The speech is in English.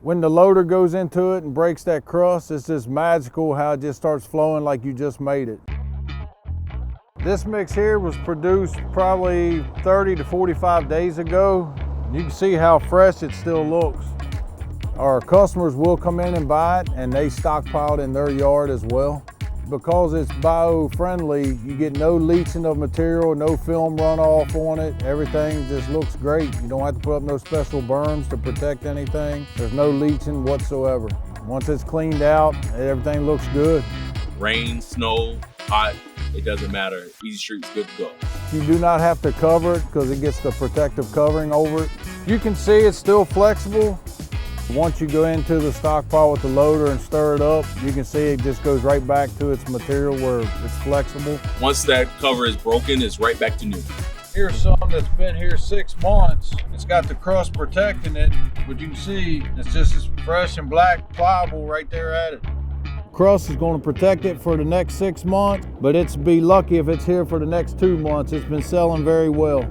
When the loader goes into it and breaks that crust, it's just magical how it just starts flowing like you just made it. This mix here was produced probably 30 to 45 days ago. You can see how fresh it still looks. Our customers will come in and buy it, and they stockpile it in their yard as well. Because it's bio-friendly, you get no leaching of material, no film runoff on it. Everything just looks great. You don't have to put up no special berms to protect anything. There's no leaching whatsoever. Once it's cleaned out, everything looks good. Rain, snow, hot, it doesn't matter. Easy Street's good to go. You do not have to cover it because it gets the protective covering over it. You can see it's still flexible. Once you go into the stockpile with the loader and stir it up, you can see it just goes right back to its material where it's flexible. Once that cover is broken, it's right back to new. Here's some that's been here 6 months. It's got the crust protecting it, but you can see it's just as fresh and black, pliable right there at it. Crust is going to protect it for the next 6 months, but it's be lucky if it's here for the next 2 months. It's been selling very well.